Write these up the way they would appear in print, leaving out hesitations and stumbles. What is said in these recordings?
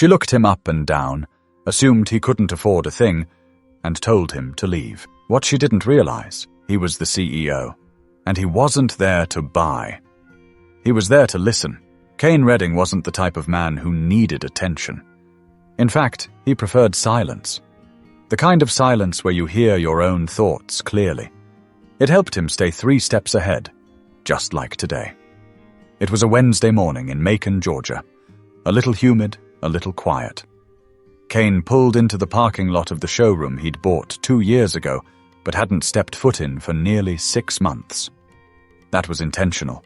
She looked him up and down, assumed he couldn't afford a thing, and told him to leave. What she didn't realize, he was the CEO, and he wasn't there to buy. He was there to listen. Kane Redding wasn't the type of man who needed attention. In fact, he preferred silence. The kind of silence where you hear your own thoughts clearly. It helped him stay 3 steps ahead, just like today. It was a Wednesday morning in Macon, Georgia. A little humid, a little quiet. Kane pulled into the parking lot of the showroom he'd bought 2 years ago, but hadn't stepped foot in for nearly 6 months. That was intentional.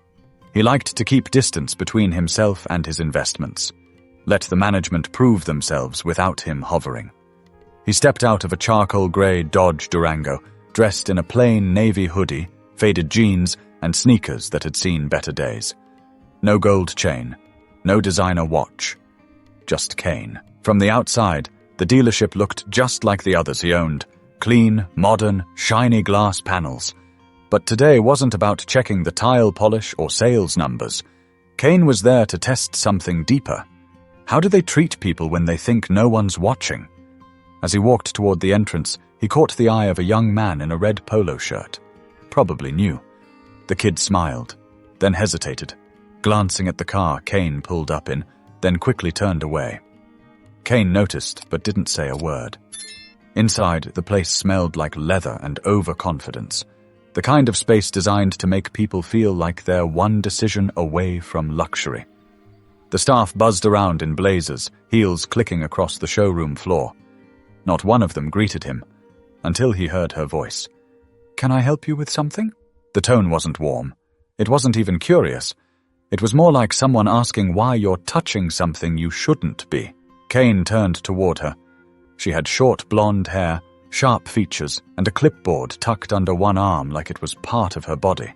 He liked to keep distance between himself and his investments. Let the management prove themselves without him hovering. He stepped out of a charcoal-gray Dodge Durango, dressed in a plain navy hoodie, faded jeans, and sneakers that had seen better days. No gold chain, no designer watch. Just Kane. From the outside, the dealership looked just like the others he owned. Clean, modern, shiny glass panels. But today wasn't about checking the tile polish or sales numbers. Kane was there to test something deeper. How do they treat people when they think no one's watching? As he walked toward the entrance, he caught the eye of a young man in a red polo shirt. Probably new. The kid smiled, then hesitated, glancing at the car Kane pulled up in, then quickly turned away. Kane noticed, but didn't say a word. Inside, the place smelled like leather and overconfidence. The kind of space designed to make people feel like they're one decision away from luxury. The staff buzzed around in blazers, heels clicking across the showroom floor. Not one of them greeted him, until he heard her voice. "Can I help you with something?" The tone wasn't warm. It wasn't even curious. It was more like someone asking why you're touching something you shouldn't be. Kane turned toward her. She had short blonde hair, sharp features, and a clipboard tucked under one arm like it was part of her body.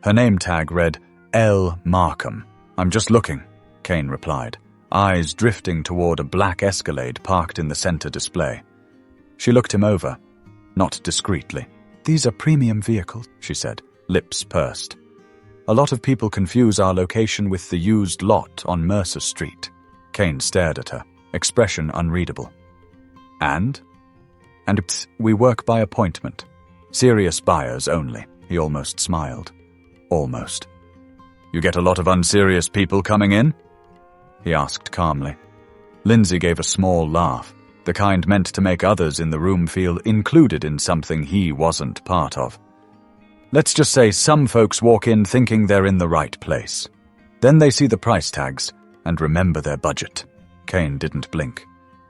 Her name tag read, L. Markham. "I'm just looking," Kane replied, eyes drifting toward a black Escalade parked in the center display. She looked him over, not discreetly. "These are premium vehicles," she said, lips pursed. "A lot of people confuse our location with the used lot on Mercer Street." Kane stared at her, expression unreadable. And we work by appointment. Serious buyers only." He almost smiled. Almost. "You get a lot of unserious people coming in?" he asked calmly. Lindsay gave a small laugh, the kind meant to make others in the room feel included in something he wasn't part of. "Let's just say some folks walk in thinking they're in the right place. Then they see the price tags and remember their budget." Kane didn't blink.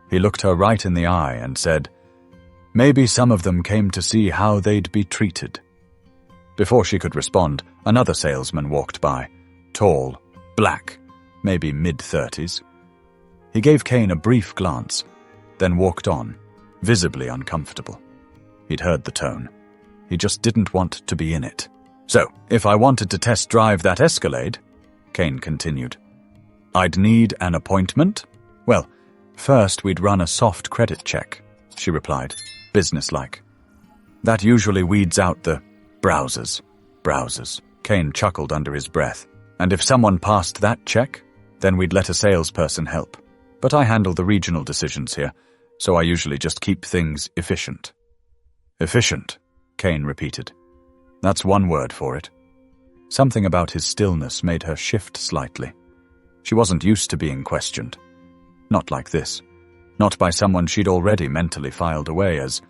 He looked her right in the eye and said, "Maybe some of them came to see how they'd be treated." Before she could respond, another salesman walked by, tall, black, maybe mid-30s. He gave Kane a brief glance, then walked on, visibly uncomfortable. He'd heard the tone. He just didn't want to be in it. "So, if I wanted to test drive that Escalade," Kane continued, "I'd need an appointment? Well, first we'd run a soft credit check," she replied, businesslike. "That usually weeds out the browsers. Kane chuckled under his breath. "And if someone passed that check, then we'd let a salesperson help. But I handle the regional decisions here, so I usually just keep things efficient." "Efficient," Kane repeated. "That's one word for it." Something about his stillness made her shift slightly. She wasn't used to being questioned. Not like this. Not by someone she'd already mentally filed away as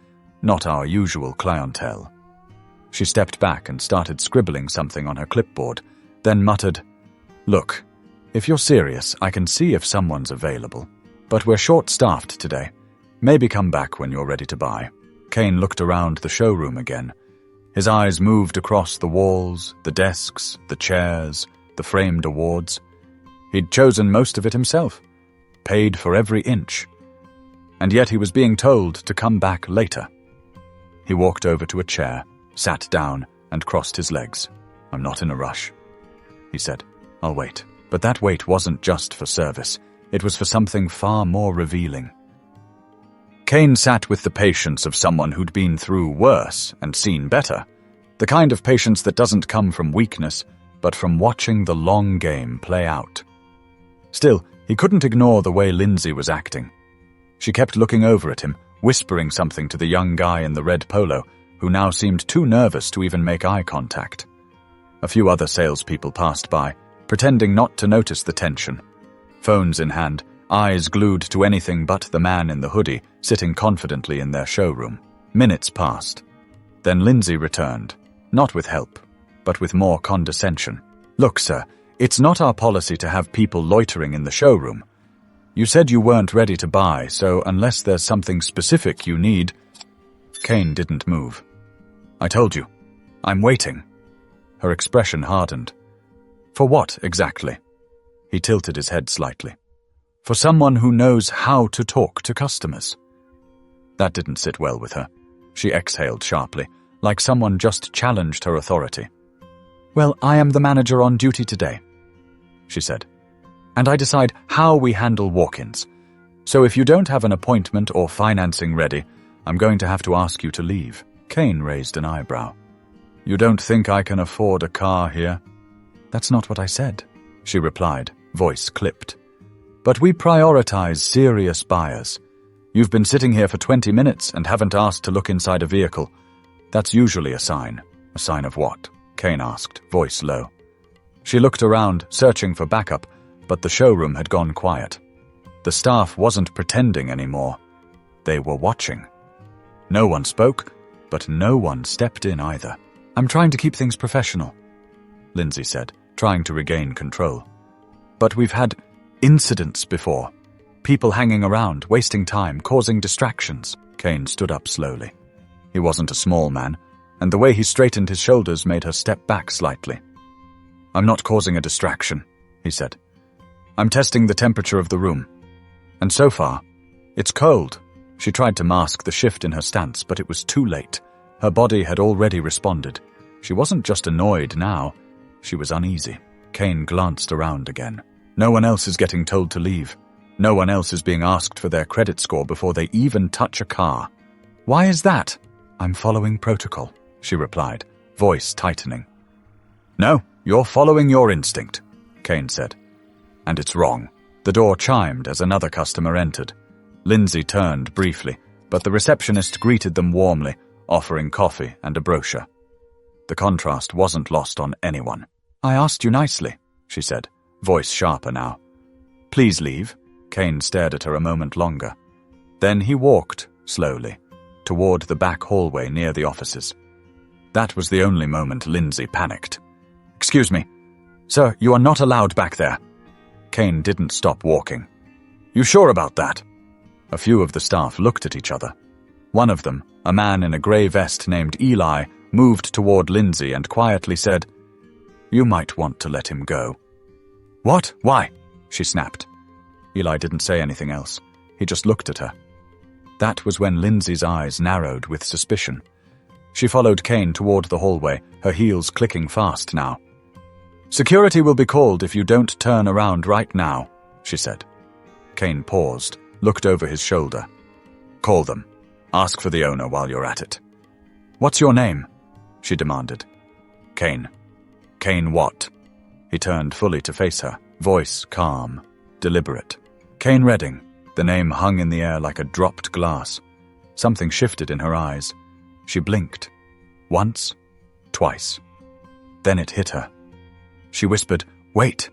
not our usual clientele. She stepped back and started scribbling something on her clipboard, then muttered, "Look, if you're serious, I can see if someone's available. But we're short-staffed today. Maybe come back when you're ready to buy." Kane looked around the showroom again. His eyes moved across the walls, the desks, the chairs, the framed awards. He'd chosen most of it himself, paid for every inch. And yet he was being told to come back later. He walked over to a chair, sat down, and crossed his legs. "I'm not in a rush," he said. "I'll wait." But that wait wasn't just for service. It was for something far more revealing. Kane sat with the patience of someone who'd been through worse and seen better. The kind of patience that doesn't come from weakness, but from watching the long game play out. Still, He couldn't ignore the way Lindsay was acting. She kept looking over at him, whispering something to the young guy in the red polo, who now seemed too nervous to even make eye contact. A few other salespeople passed by, pretending not to notice the tension. Phones in hand, eyes glued to anything but the man in the hoodie sitting confidently in their showroom. Minutes passed. Then Lindsay returned, not with help, but with more condescension. "Look, sir, it's not our policy to have people loitering in the showroom. You said you weren't ready to buy, so unless there's something specific you need..." Kane didn't move. "I told you. I'm waiting." Her expression hardened. "For what, exactly?" He tilted his head slightly. "For someone who knows how to talk to customers." That didn't sit well with her. She exhaled sharply, like someone just challenged her authority. "Well, I am the manager on duty today," she said, "and I decide how we handle walk-ins. So if you don't have an appointment or financing ready, I'm going to have to ask you to leave." Kane raised an eyebrow. "You don't think I can afford a car here?" "That's not what I said," she replied, voice clipped. "But we prioritize serious buyers. You've been sitting here for 20 minutes and haven't asked to look inside a vehicle. That's usually a sign." "A sign of what?" Kane asked, voice low. She looked around, searching for backup, but the showroom had gone quiet. The staff wasn't pretending anymore. They were watching. No one spoke, but no one stepped in either. "I'm trying to keep things professional," Lindsay said, trying to regain control. "But we've had incidents before. People hanging around, wasting time, causing distractions." Kane stood up slowly. He wasn't a small man, and the way he straightened his shoulders made her step back slightly. "I'm not causing a distraction," he said. "I'm testing the temperature of the room. And so far, it's cold." She tried to mask the shift in her stance, but it was too late. Her body had already responded. She wasn't just annoyed now, she was uneasy. Kane glanced around again. No one else is getting told to leave. No one else is being asked for their credit score before they even touch a car. "Why is that?" "I'm following protocol," she replied, voice tightening. "No, you're following your instinct," Kane said. "And it's wrong." The door chimed as another customer entered. Lindsay turned briefly, but the receptionist greeted them warmly, offering coffee and a brochure. The contrast wasn't lost on anyone. "I asked you nicely," she said, voice sharper now. "Please leave." Kane stared at her a moment longer. Then he walked, slowly, toward the back hallway near the offices. That was the only moment Lindsay panicked. "Excuse me. Sir, you are not allowed back there." Kane didn't stop walking. "You sure about that?" A few of the staff looked at each other. One of them, a man in a grey vest named Eli, moved toward Lindsay and quietly said, "You might want to let him go." "What? Why?" she snapped. Eli didn't say anything else. He just looked at her. That was when Lindsay's eyes narrowed with suspicion. She followed Kane toward the hallway, her heels clicking fast now. "Security will be called if you don't turn around right now," she said. Kane paused, looked over his shoulder. "Call them. Ask for the owner while you're at it." "What's your name?" she demanded. "Kane." "Kane what?" He turned fully to face her, voice calm, deliberate. "Kane Redding." The name hung in the air like a dropped glass. Something shifted in her eyes. She blinked. Once, twice. Then it hit her. She whispered, "Wait."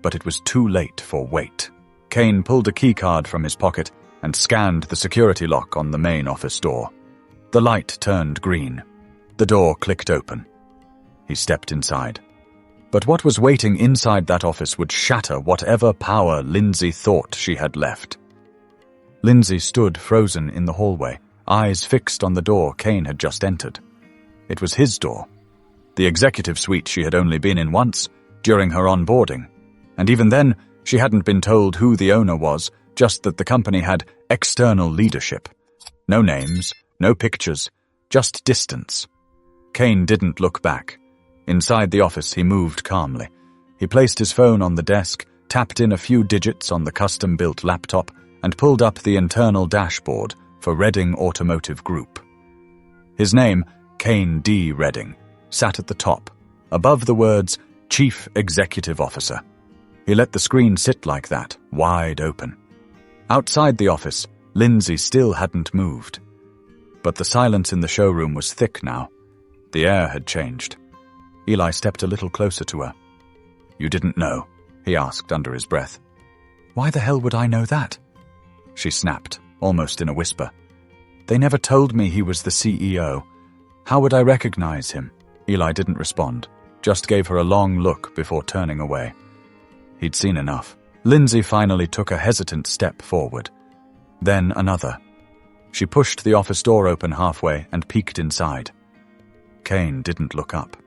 But it was too late for wait. Kane pulled a keycard from his pocket and scanned the security lock on the main office door. The light turned green. The door clicked open. He stepped inside. But what was waiting inside that office would shatter whatever power Lindsay thought she had left. Lindsay stood frozen in the hallway, eyes fixed on the door Kane had just entered. It was his door. The executive suite she had only been in once, during her onboarding. And even then, she hadn't been told who the owner was, just that the company had external leadership. No names, no pictures, just distance. Kane didn't look back. Inside the office, he moved calmly. He placed his phone on the desk, tapped in a few digits on the custom-built laptop, and pulled up the internal dashboard for Redding Automotive Group. His name, Kane D. Redding, sat at the top, above the words Chief Executive Officer. He let the screen sit like that, wide open. Outside the office, Lindsay still hadn't moved. But the silence in the showroom was thick now. The air had changed. Eli stepped a little closer to her. "You didn't know?" he asked under his breath. "Why the hell would I know that?" She snapped, almost in a whisper. "They never told me he was the CEO. How would I recognize him?" Eli didn't respond, just gave her a long look before turning away. He'd seen enough. Lindsay finally took a hesitant step forward. Then another. She pushed the office door open halfway and peeked inside. Kane didn't look up.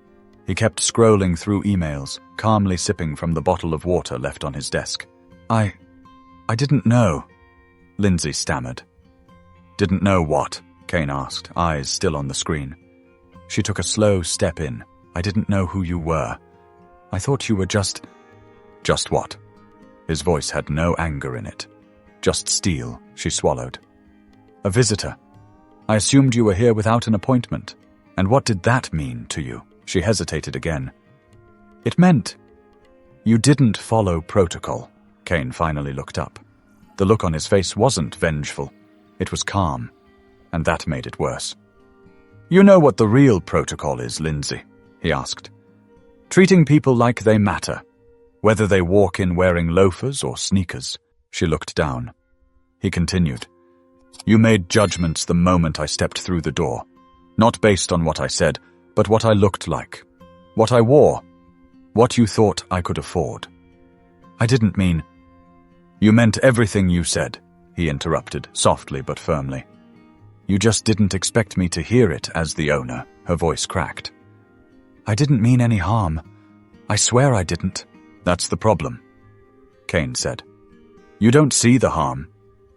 He kept scrolling through emails, calmly sipping from the bottle of water left on his desk. I didn't know," Lindsay stammered. "Didn't know what?" Kane asked, eyes still on the screen. She took a slow step in. "I didn't know who you were. I thought you were just..." "Just what?" His voice had no anger in it. "Just steel," she swallowed. "A visitor. I assumed you were here without an appointment. And what did that mean to you?" She hesitated again. "It meant you didn't follow protocol." Kane finally looked up. The look on his face wasn't vengeful. It was calm, and that made it worse. "You know what the real protocol is, Lindsay?" he asked. "Treating people like they matter, whether they walk in wearing loafers or sneakers." She looked down. He continued. "You made judgments the moment I stepped through the door, not based on what I said, but what I looked like, what I wore, what you thought I could afford." "I didn't mean..." "You meant everything you said," he interrupted, softly but firmly. "You just didn't expect me to hear it as the owner," her voice cracked. "I didn't mean any harm. I swear I didn't." "That's the problem," Kane said. "You don't see the harm.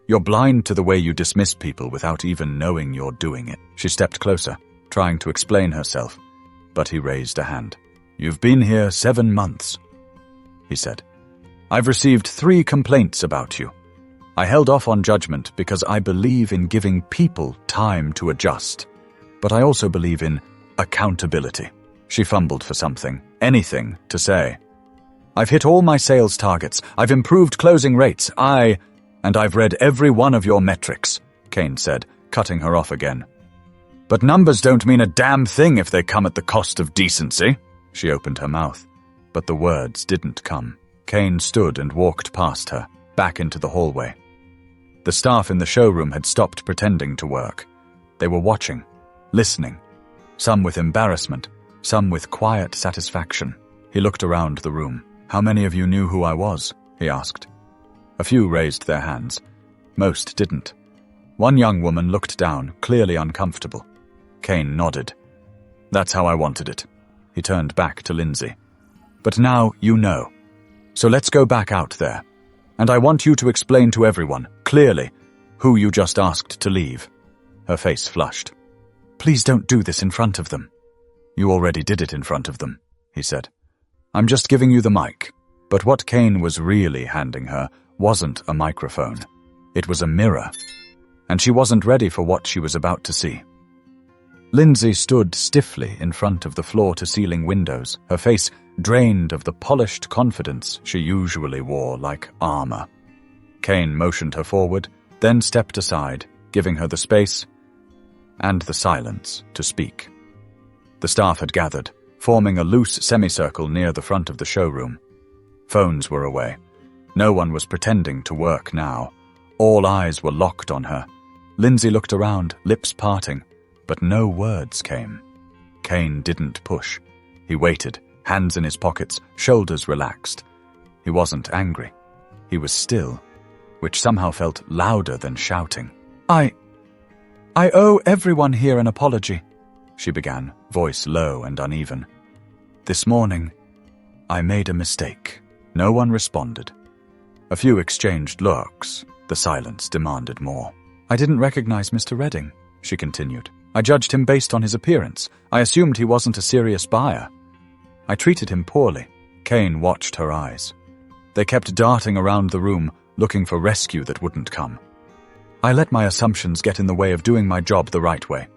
You're blind to the way you dismiss people without even knowing you're doing it." She stepped closer, trying to explain herself, but he raised a hand. "You've been here 7 months," he said. "I've received 3 complaints about you. I held off on judgment because I believe in giving people time to adjust, but I also believe in accountability." She fumbled for something, anything to say. "I've hit all my sales targets. I've improved closing rates. And I've read every one of your metrics," Kane said, cutting her off again. "But numbers don't mean a damn thing if they come at the cost of decency." She opened her mouth, but the words didn't come. Kane stood and walked past her, back into the hallway. The staff in the showroom had stopped pretending to work. They were watching, listening, some with embarrassment, some with quiet satisfaction. He looked around the room. "How many of you knew who I was?" he asked. A few raised their hands. Most didn't. One young woman looked down, clearly uncomfortable. Kane nodded. "That's how I wanted it." He turned back to Lindsay. "But now you know. So let's go back out there. And I want you to explain to everyone, clearly, who you just asked to leave." Her face flushed. "Please don't do this in front of them." "You already did it in front of them," he said. "I'm just giving you the mic." But what Kane was really handing her wasn't a microphone. It was a mirror. And she wasn't ready for what she was about to see. Lindsay stood stiffly in front of the floor-to-ceiling windows, her face drained of the polished confidence she usually wore like armor. Kane motioned her forward, then stepped aside, giving her the space and the silence to speak. The staff had gathered, forming a loose semicircle near the front of the showroom. Phones were away. No one was pretending to work now. All eyes were locked on her. Lindsay looked around, lips parting, but no words came. Kane didn't push. He waited, hands in his pockets, shoulders relaxed. He wasn't angry. He was still, which somehow felt louder than shouting. I owe everyone here an apology," she began, voice low and uneven. "This morning, I made a mistake." No one responded. A few exchanged looks. The silence demanded more. "I didn't recognize Mr. Redding," she continued. "I judged him based on his appearance. I assumed he wasn't a serious buyer. I treated him poorly." Kane watched her eyes. They kept darting around the room, looking for rescue that wouldn't come. "I let my assumptions get in the way of doing my job the right way,"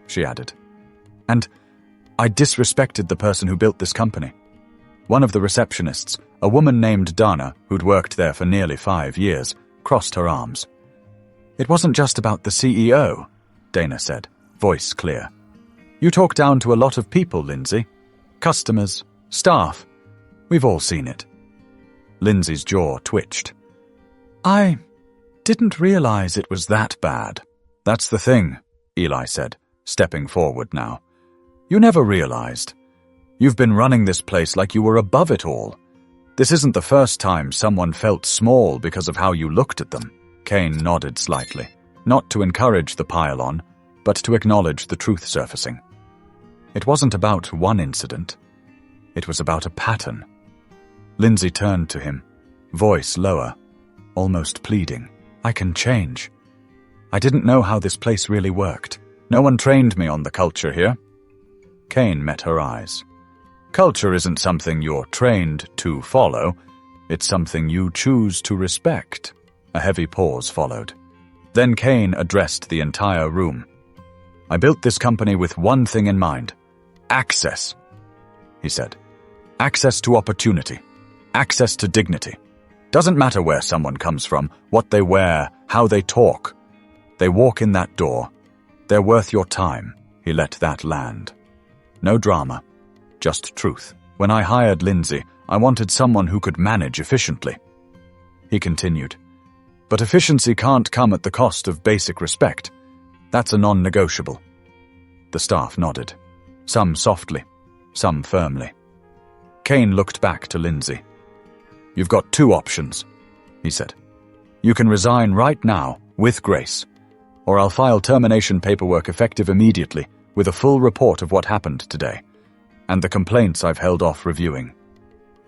she added. "And I disrespected the person who built this company. One of the receptionists, a woman named Dana, who'd worked there for nearly 5 years, crossed her arms. "It wasn't just about the CEO," Dana said, voice clear. "You talk down to a lot of people, Lindsay. Customers, staff. We've all seen it." Lindsay's jaw twitched. "I didn't realize it was that bad." "That's the thing," Eli said, stepping forward now. "You never realized. You've been running this place like you were above it all. This isn't the first time someone felt small because of how you looked at them." Kane nodded slightly, not to encourage the pile-on, but to acknowledge the truth surfacing. It wasn't about one incident. It was about a pattern. Lindsay turned to him, voice lower, almost pleading. "I can change. I didn't know how this place really worked. No one trained me on the culture here." Kane met her eyes. "Culture isn't something you're trained to follow. It's something you choose to respect." A heavy pause followed. Then Kane addressed the entire room. "I built this company with one thing in mind. Access," he said. "Access to opportunity. Access to dignity. Doesn't matter where someone comes from, what they wear, how they talk. They walk in that door. They're worth your time." He let that land. No drama. Just truth. "When I hired Lindsay, I wanted someone who could manage efficiently." He continued. "But efficiency can't come at the cost of basic respect. That's a non-negotiable." The staff nodded. Some softly, some firmly. Kane looked back to Lindsay. "You've got 2 options," he said. "You can resign right now, with grace, or I'll file termination paperwork effective immediately with a full report of what happened today, and the complaints I've held off reviewing.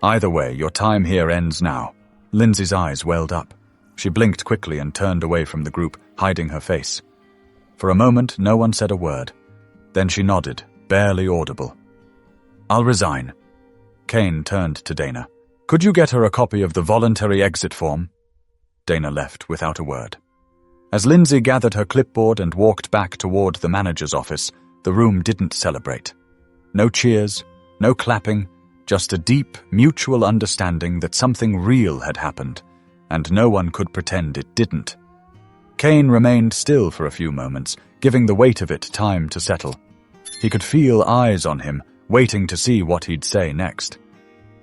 Either way, your time here ends now." Lindsay's eyes welled up. She blinked quickly and turned away from the group, hiding her face. For a moment, no one said a word. Then she nodded, barely audible. "I'll resign." Kane turned to Dana. "Could you get her a copy of the voluntary exit form?" Dana left without a word. As Lindsay gathered her clipboard and walked back toward the manager's office, the room didn't celebrate. No cheers, no clapping, just a deep, mutual understanding that something real had happened, and no one could pretend it didn't. Kane remained still for a few moments, giving the weight of it time to settle. He could feel eyes on him, waiting to see what he'd say next.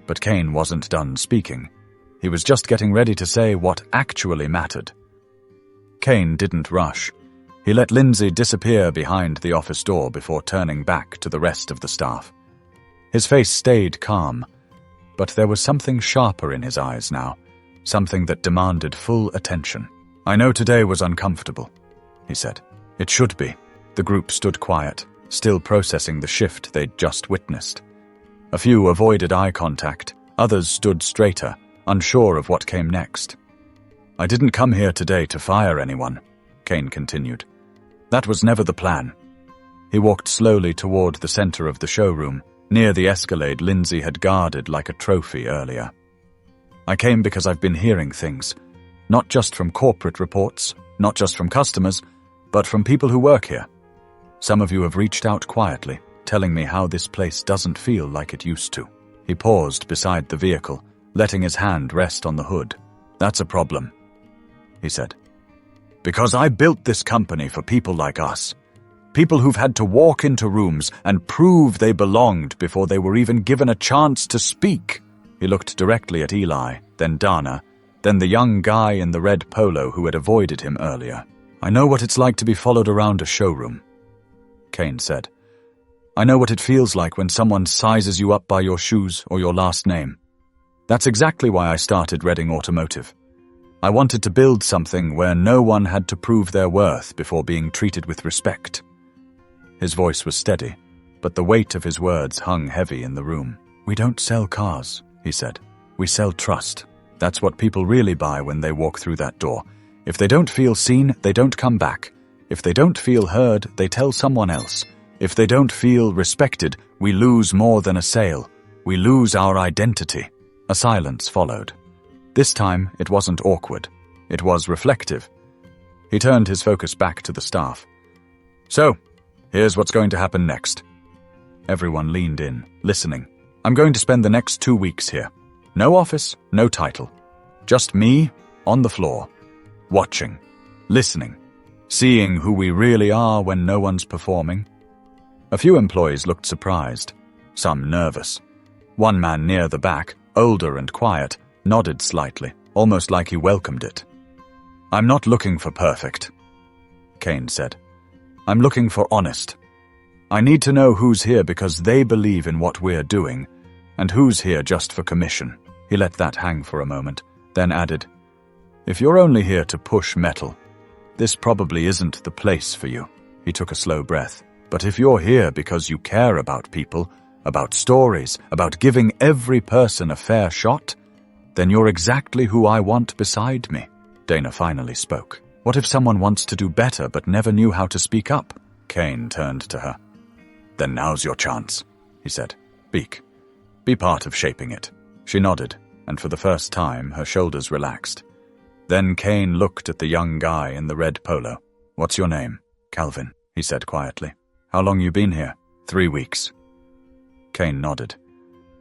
But Kane wasn't done speaking. He was just getting ready to say what actually mattered. Kane didn't rush. He let Lindsay disappear behind the office door before turning back to the rest of the staff. His face stayed calm, but there was something sharper in his eyes now, something that demanded full attention. "I know today was uncomfortable," he said. "It should be." The group stood quiet, still processing the shift they'd just witnessed. A few avoided eye contact, others stood straighter, unsure of what came next. "I didn't come here today to fire anyone," Kane continued. "That was never the plan." He walked slowly toward the center of the showroom, near the Escalade Lindsay had guarded like a trophy earlier. "I came because I've been hearing things, not just from corporate reports, not just from customers, but from people who work here. Some of you have reached out quietly, telling me how this place doesn't feel like it used to." He paused beside the vehicle, letting his hand rest on the hood. "That's a problem," he said. "Because I built this company for people like us. People who've had to walk into rooms and prove they belonged before they were even given a chance to speak." He looked directly at Eli, then Dana, then the young guy in the red polo who had avoided him earlier. "I know what it's like to be followed around a showroom," Kane said. "I know what it feels like when someone sizes you up by your shoes or your last name. That's exactly why I started Reading Automotive. I wanted to build something where no one had to prove their worth before being treated with respect." His voice was steady, but the weight of his words hung heavy in the room. "We don't sell cars," he said. "We sell trust. That's what people really buy when they walk through that door. If they don't feel seen, they don't come back. If they don't feel heard, they tell someone else. If they don't feel respected, we lose more than a sale. We lose our identity." A silence followed. This time, it wasn't awkward. It was reflective. He turned his focus back to the staff. "So, here's what's going to happen next." Everyone leaned in, listening, I'm going to spend the next 2 weeks here. No office, no title. Just me, on the floor, watching, listening, seeing who we really are when no one's performing. A few employees looked surprised, some nervous. One man near the back, older and quiet, nodded slightly, almost like he welcomed it. I'm not looking for perfect, Kane said. I'm looking for honest. I need to know who's here because they believe in what we're doing, and who's here just for commission. He let that hang for a moment, then added, if you're only here to push metal, this probably isn't the place for you. He took a slow breath. But if you're here because you care about people, about stories, about giving every person a fair shot, then you're exactly who I want beside me. Dana finally spoke. What if someone wants to do better but never knew how to speak up? Kane turned to her. Then now's your chance, he said. Speak. Be part of shaping it. She nodded, and for the first time her shoulders relaxed. Then Kane looked at the young guy in the red polo. What's your name? Calvin, he said quietly. How long you been here? 3 weeks. Kane nodded.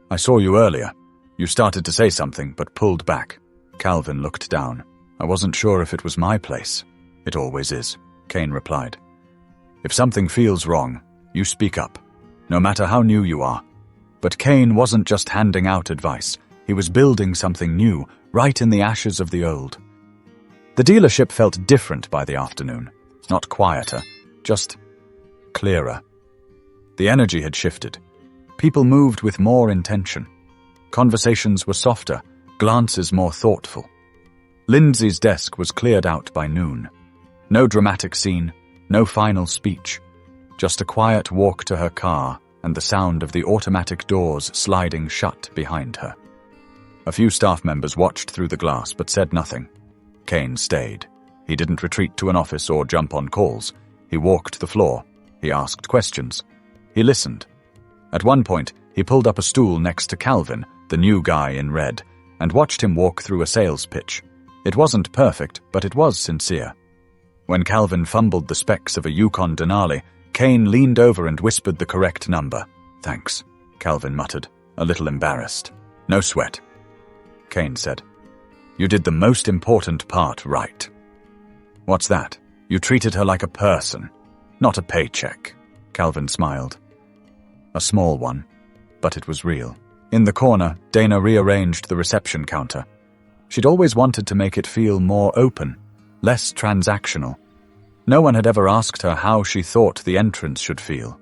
I saw you earlier. You started to say something, but pulled back. Calvin looked down. I wasn't sure if it was my place. It always is, Kane replied. If something feels wrong, you speak up, no matter how new you are. But Kane wasn't just handing out advice. He was building something new, right in the ashes of the old. The dealership felt different by the afternoon. Not quieter, just clearer. The energy had shifted. People moved with more intention. Conversations were softer, glances more thoughtful. Lindsay's desk was cleared out by noon. No dramatic scene, no final speech. Just a quiet walk to her car and the sound of the automatic doors sliding shut behind her. A few staff members watched through the glass but said nothing. Kane stayed. He didn't retreat to an office or jump on calls. He walked the floor. He asked questions. He listened. At one point, he pulled up a stool next to Calvin, the new guy in red, and watched him walk through a sales pitch. It wasn't perfect, but it was sincere. When Calvin fumbled the specs of a Yukon Denali, Kane leaned over and whispered the correct number. Thanks, Calvin muttered, a little embarrassed. No sweat, Kane said. You did the most important part right. What's that? You treated her like a person, not a paycheck. Calvin smiled. A small one, but it was real. In the corner, Dana rearranged the reception counter. She'd always wanted to make it feel more open, less transactional. No one had ever asked her how she thought the entrance should feel.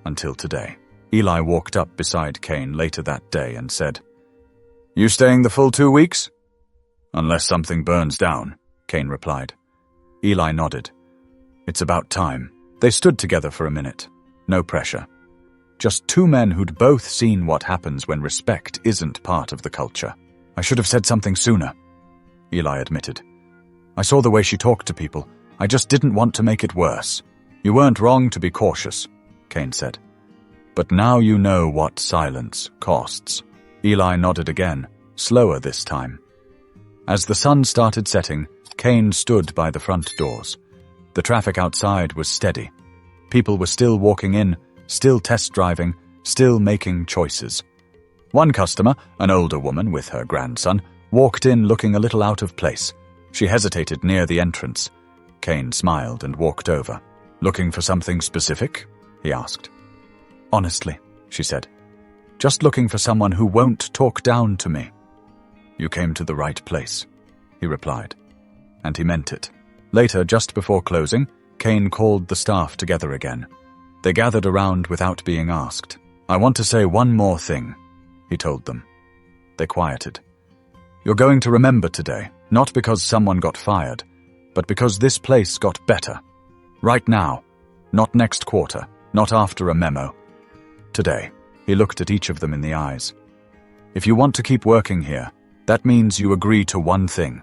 Until today. Eli walked up beside Kane later that day and said, You staying the full 2 weeks? Unless something burns down, Kane replied. Eli nodded. It's about time. They stood together for a minute. No pressure. Just two men who'd both seen what happens when respect isn't part of the culture. I should have said something sooner, Eli admitted. I saw the way she talked to people. I just didn't want to make it worse. You weren't wrong to be cautious, Kane said. But now you know what silence costs. Eli nodded again, slower this time. As the sun started setting, Kane stood by the front doors. The traffic outside was steady. People were still walking in, still test driving, still making choices. One customer, an older woman with her grandson, walked in looking a little out of place. She hesitated near the entrance. Kane smiled and walked over. Looking for something specific? He asked. Honestly, she said. Just looking for someone who won't talk down to me. You came to the right place, he replied. And he meant it. Later, just before closing, Kane called the staff together again. They gathered around without being asked. I want to say one more thing, he told them. They quieted. You're going to remember today, not because someone got fired, but because this place got better. Right now, not next quarter, not after a memo. Today, he looked at each of them in the eyes. If you want to keep working here, that means you agree to one thing.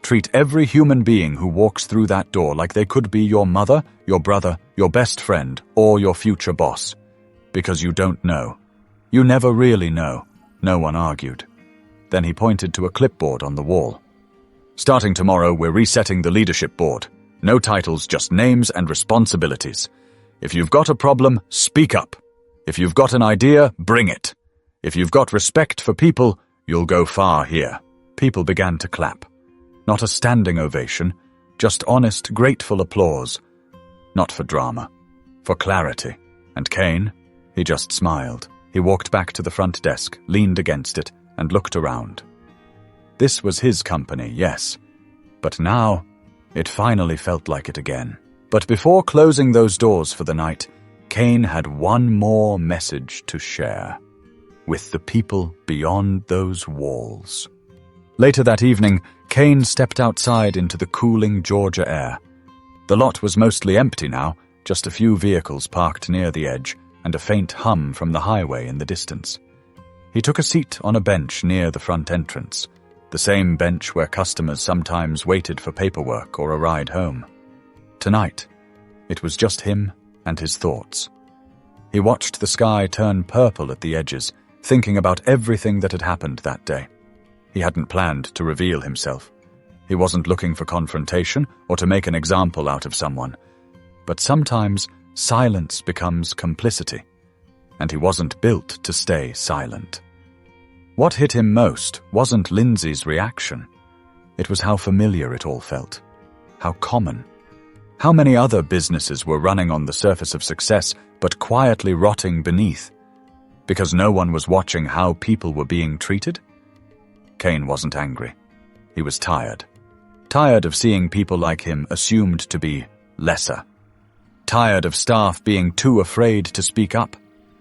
Treat every human being who walks through that door like they could be your mother, your brother, your best friend, or your future boss. Because you don't know. You never really know. No one argued. Then he pointed to a clipboard on the wall. Starting tomorrow, we're resetting the leadership board. No titles, just names and responsibilities. If you've got a problem, speak up. If you've got an idea, bring it. If you've got respect for people, you'll go far here. People began to clap. Not a standing ovation, just honest, grateful applause. Not for drama, for clarity. And Kane, he just smiled. He walked back to the front desk, leaned against it, and looked around. This was his company, yes. But now, it finally felt like it again. But before closing those doors for the night, Kane had one more message to share. With the people beyond those walls. Later that evening, Kane stepped outside into the cooling Georgia air. The lot was mostly empty now, just a few vehicles parked near the edge and a faint hum from the highway in the distance. He took a seat on a bench near the front entrance, the same bench where customers sometimes waited for paperwork or a ride home. Tonight, it was just him and his thoughts. He watched the sky turn purple at the edges, thinking about everything that had happened that day. He hadn't planned to reveal himself. He wasn't looking for confrontation or to make an example out of someone. But sometimes silence becomes complicity, and he wasn't built to stay silent. What hit him most wasn't Lindsay's reaction. It was how familiar it all felt. How common. How many other businesses were running on the surface of success but quietly rotting beneath? Because no one was watching how people were being treated? Kane wasn't angry. He was tired. Tired of seeing people like him assumed to be lesser. Tired of staff being too afraid to speak up.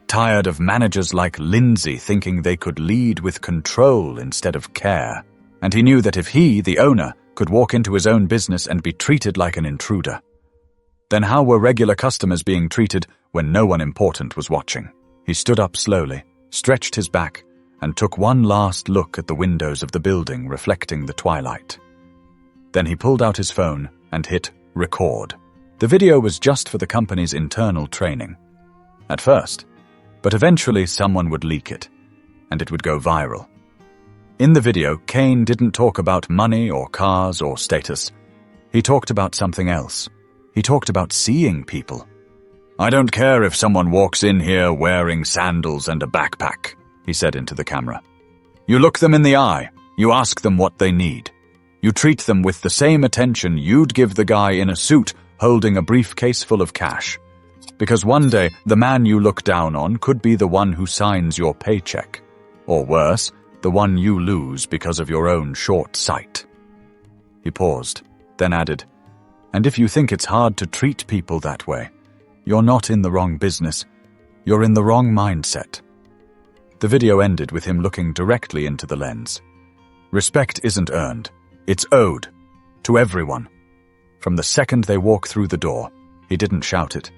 Tired of managers like Lindsay thinking they could lead with control instead of care. And he knew that if he, the owner, could walk into his own business and be treated like an intruder, then how were regular customers being treated when no one important was watching? He stood up slowly, stretched his back, and took one last look at the windows of the building reflecting the twilight. Then he pulled out his phone and hit record. The video was just for the company's internal training. At first, but eventually someone would leak it, and it would go viral. In the video, Kane didn't talk about money or cars or status. He talked about something else. He talked about seeing people. "I don't care if someone walks in here wearing sandals and a backpack," he said into the camera. "You look them in the eye. You ask them what they need. You treat them with the same attention you'd give the guy in a suit holding a briefcase full of cash. Because one day, the man you look down on could be the one who signs your paycheck. Or worse, the one you lose because of your own short sight." He paused, then added, "And if you think it's hard to treat people that way, you're not in the wrong business. You're in the wrong mindset." The video ended with him looking directly into the lens. Respect isn't earned. It's owed. To everyone. From the second they walk through the door, he didn't shout it.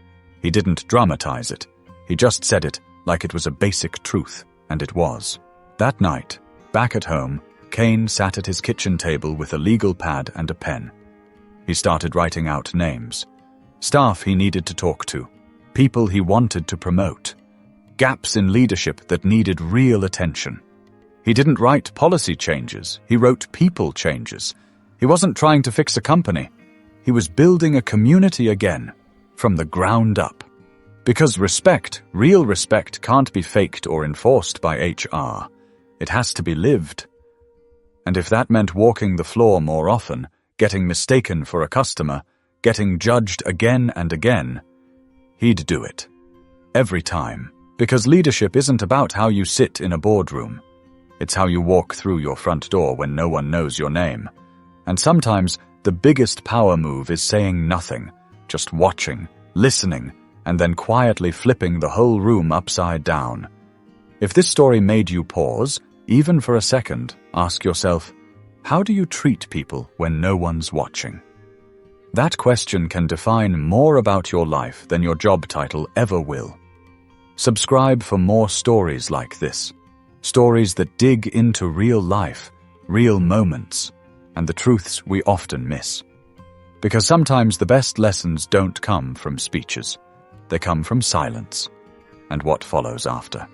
He didn't dramatize it. He just said it like it was a basic truth, and it was. That night, back at home, Kane sat at his kitchen table with a legal pad and a pen. He started writing out names. Staff he needed to talk to. People he wanted to promote. Gaps in leadership that needed real attention. He didn't write policy changes. He wrote people changes. He wasn't trying to fix a company. He was building a community again, from the ground up. Because respect, real respect, can't be faked or enforced by HR. It has to be lived. And if that meant walking the floor more often, getting mistaken for a customer, getting judged again and again, he'd do it. Every time. Because leadership isn't about how you sit in a boardroom. It's how you walk through your front door when no one knows your name. And sometimes the biggest power move is saying nothing, just watching, listening, and then quietly flipping the whole room upside down. If this story made you pause, even for a second, ask yourself, how do you treat people when no one's watching? That question can define more about your life than your job title ever will. Subscribe for more stories like this. Stories that dig into real life, real moments, and the truths we often miss. Because sometimes the best lessons don't come from speeches. They come from silence and what follows after.